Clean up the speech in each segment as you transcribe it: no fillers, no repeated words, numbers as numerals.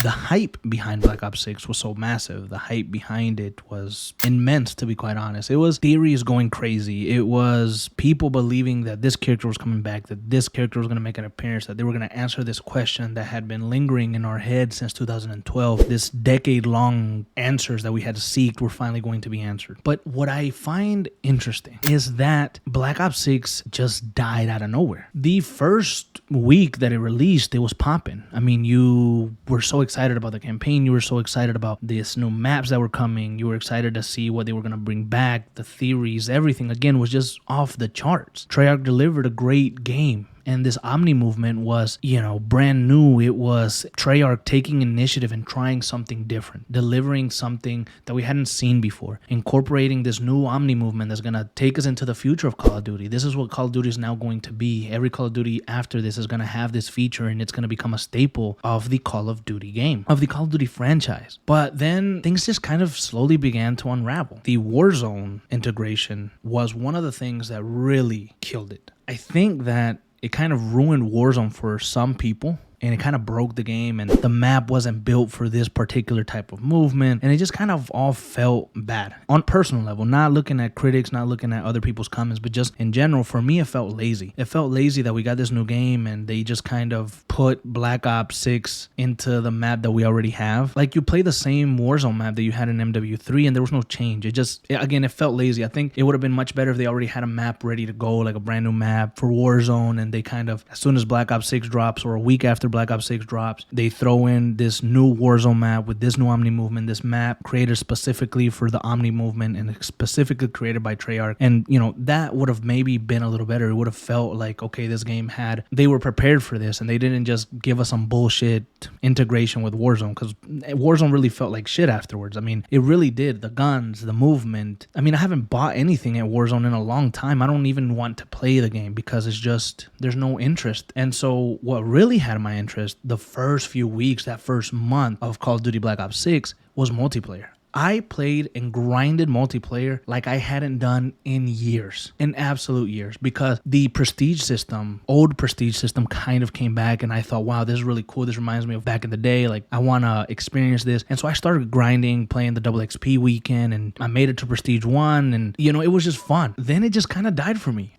The hype behind Black Ops 6 was so massive. The hype behind it was immense, to be quite honest. It was theories going crazy. It was people believing that this character was coming back, that this character was going to make an appearance, that they were going to answer this question that had been lingering in our head since 2012. This decade-long answers that we had seeked were finally going to be answered. But what I find interesting is that Black Ops 6 just died out of nowhere. The first week that it released, it was popping. I mean, you were so excited about the campaign. You were so excited about these new maps that were coming. You were excited to see what they were going to bring back. The theories, everything, again, was just off the charts. Treyarch delivered a great game. And this Omni movement was, brand new. It was Treyarch taking initiative and trying something different, delivering something that we hadn't seen before, incorporating this new Omni movement that's going to take us into the future of Call of Duty. This is what Call of Duty is now going to be. Every Call of Duty after this is going to have this feature, and it's going to become a staple of the Call of Duty game, of the Call of Duty franchise. But then things just kind of slowly began to unravel. The Warzone integration was one of the things that really killed it. I think that it kind of ruined Warzone for some people, and it kind of broke the game, and the map wasn't built for this particular type of movement, and it just kind of all felt bad on a personal level, not looking at critics, not looking at other people's comments, but just in general. For me, it felt lazy. It felt lazy that we got this new game and they just kind of put Black Ops 6 into the map that we already have. Like, you play the same Warzone map that you had in MW3 and there was no change. It felt lazy. I think it would have been much better if they already had a map ready to go, like a brand new map for Warzone, and they kind of, as soon as Black Ops 6 drops or a week after Black Ops 6 drops, they throw in this new Warzone map with this new Omni movement, this map created specifically for the Omni movement and specifically created by Treyarch. And, that would have maybe been a little better. It would have felt like, okay, this game they were prepared for this and they didn't just give us some bullshit integration with Warzone, because Warzone really felt like shit afterwards. I mean, it really did. The guns, the movement. I mean, I haven't bought anything at Warzone in a long time. I don't even want to play the game because it's just, there's no interest. And so what really had my interest the first few weeks, that first month of Call of Duty Black Ops 6 was multiplayer. I played and grinded multiplayer like I hadn't done in years, in absolute years, because the prestige system, old prestige system, kind of came back, and I thought, wow, this is really cool. This reminds me of back in the day. Like, I want to experience this. And so I started grinding, playing the double XP weekend, and I made it to prestige 1, and it was just fun. Then it just kind of died for me.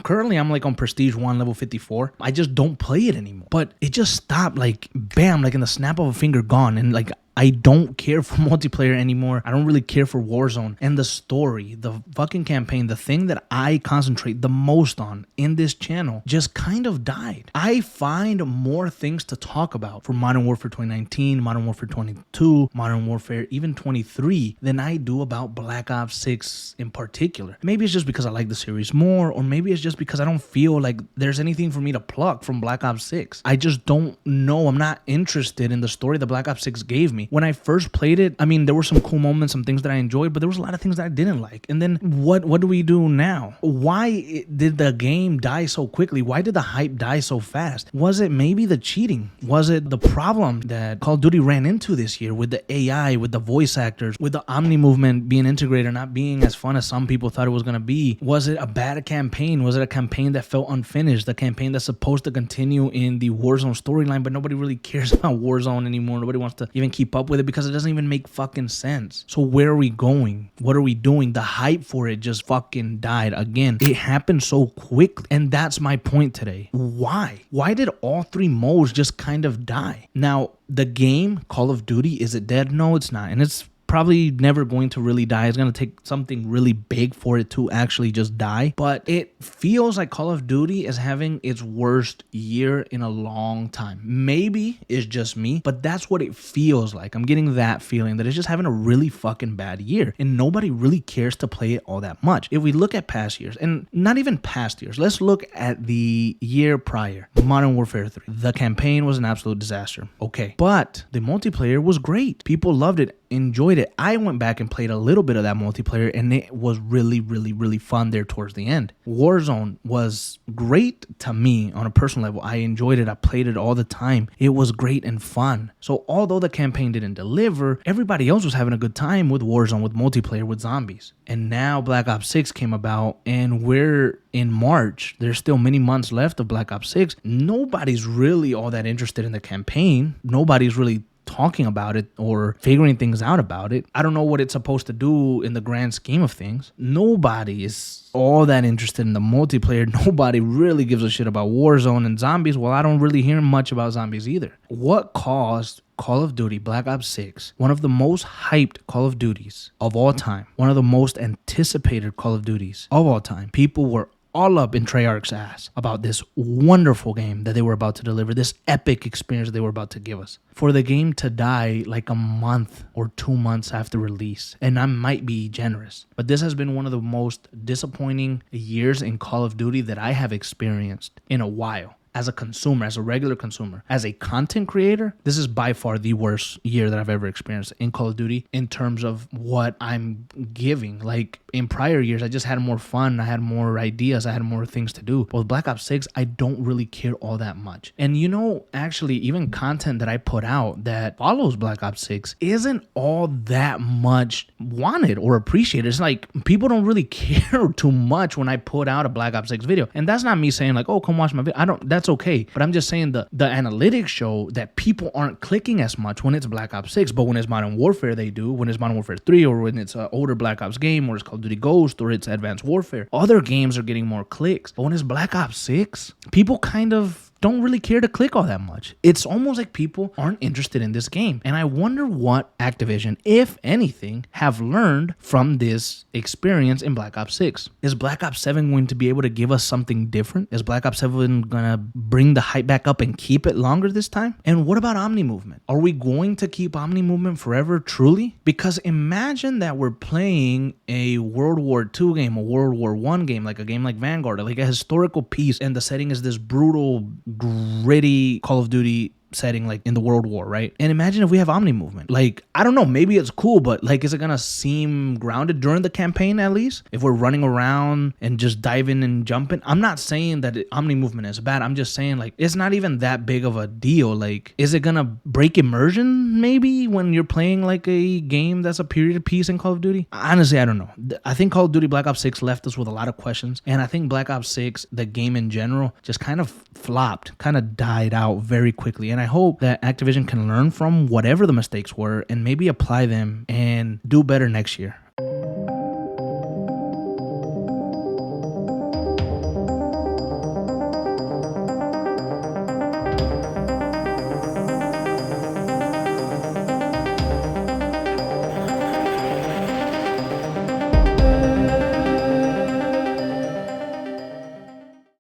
Currently I'm like on prestige 1, level 54. I just don't play it anymore. But it just stopped, like, bam, like in the snap of a finger, gone. And like, I don't care for multiplayer anymore. I don't really care for Warzone. And the story, the fucking campaign, the thing that I concentrate the most on in this channel just kind of died. I find more things to talk about for Modern Warfare 2019, Modern Warfare 22, Modern Warfare even 23 than I do about Black Ops 6 in particular. Maybe it's just because I like the series more, or maybe it's just because I don't feel like there's anything for me to pluck from Black Ops 6. I just don't know. I'm not interested in the story that Black Ops 6 gave me. When I first played it, I mean, there were some cool moments, some things that I enjoyed, but there was a lot of things that I didn't like. And then what do we do now? Why did the game die so quickly? Why did the hype die so fast? Was it maybe the cheating? Was it the problem that Call of Duty ran into this year with the AI, with the voice actors, with the Omni movement being integrated, not being as fun as some people thought it was going to be? Was it a bad campaign? Was it a campaign that felt unfinished? The campaign that's supposed to continue in the Warzone storyline, but nobody really cares about Warzone anymore. Nobody wants to even keep up with it because it doesn't even make fucking sense. So where are we going? What are we doing? The hype for it just fucking died again. It happened so quickly, and that's my point today. Why did all three modes just kind of die? Now, the game Call of Duty, is it dead? No, it's not. And it's probably never going to really die. It's going to take something really big for it to actually just die. But it feels like Call of Duty is having its worst year in a long time. Maybe it's just me, but that's what it feels like. I'm getting that feeling that it's just having a really fucking bad year, and nobody really cares to play it all that much. If we look at past years, and not even past years, let's look at the year prior, Modern Warfare 3. The campaign was an absolute disaster. Okay. But the multiplayer was great. People loved it, enjoyed it. I went back and played a little bit of that multiplayer, and it was really, really, really fun there towards the end. Warzone was great to me on a personal level. I enjoyed it. I played it all the time. It was great and fun. So although the campaign didn't deliver, everybody else was having a good time with Warzone, with multiplayer, with zombies. And now Black Ops 6 came about, and we're in March. There's still many months left of Black Ops 6. Nobody's really all that interested in the campaign. Nobody's really talking about it or figuring things out about it. I don't know what it's supposed to do in the grand scheme of things. Nobody is all that interested in the multiplayer. Nobody really gives a shit about Warzone and zombies. Well, I don't really hear much about zombies either. What caused Call of Duty Black Ops 6, one of the most hyped Call of Duties of all time, one of the most anticipated Call of Duties of all time? People were all up in Treyarch's ass about this wonderful game that they were about to deliver, this epic experience they were about to give us. For the game to die like a month or 2 months after release, and I might be generous, but this has been one of the most disappointing years in Call of Duty that I have experienced in a while. As a consumer, as a regular consumer, as a content creator, this is by far the worst year that I've ever experienced in Call of Duty in terms of what I'm giving. Like in prior years, I just had more fun. I had more ideas. I had more things to do. But with Black Ops 6, I don't really care all that much. And actually, even content that I put out that follows Black Ops 6 isn't all that much wanted or appreciated. It's like people don't really care too much when I put out a Black Ops 6 video. And that's not me saying like, oh, come watch my video. That's okay. But I'm just saying the analytics show that people aren't clicking as much when it's Black Ops 6, but when it's Modern Warfare, they do. When it's Modern Warfare 3, or when it's an older Black Ops game, or it's Call of Duty Ghost, or it's Advanced Warfare, other games are getting more clicks. But when it's Black Ops 6, people kind of don't really care to click all that much. It's almost like people aren't interested in this game. And I wonder what Activision, if anything, have learned from this experience in Black Ops 6. Is Black Ops 7 going to be able to give us something different? Is Black Ops 7 going to bring the hype back up and keep it longer this time? And what about Omni Movement? Are we going to keep Omni Movement forever, truly? Because imagine that we're playing a World War II game, a World War I game, like a game like Vanguard, like a historical piece, and the setting is this brutal, gritty Call of Duty setting, like in the World War, right? And imagine if we have Omni Movement. Like, I don't know, maybe it's cool, but like, is it gonna seem grounded during the campaign at least? If we're running around and just diving and jumping? I'm not saying that Omni Movement is bad. I'm just saying like, it's not even that big of a deal. Like, is it gonna break immersion maybe when you're playing like a game that's a period piece in Call of Duty? Honestly, I don't know. I think Call of Duty Black Ops 6 left us with a lot of questions. And I think Black Ops 6, the game in general, just kind of flopped, kind of died out very quickly. And I hope that Activision can learn from whatever the mistakes were and maybe apply them and do better next year.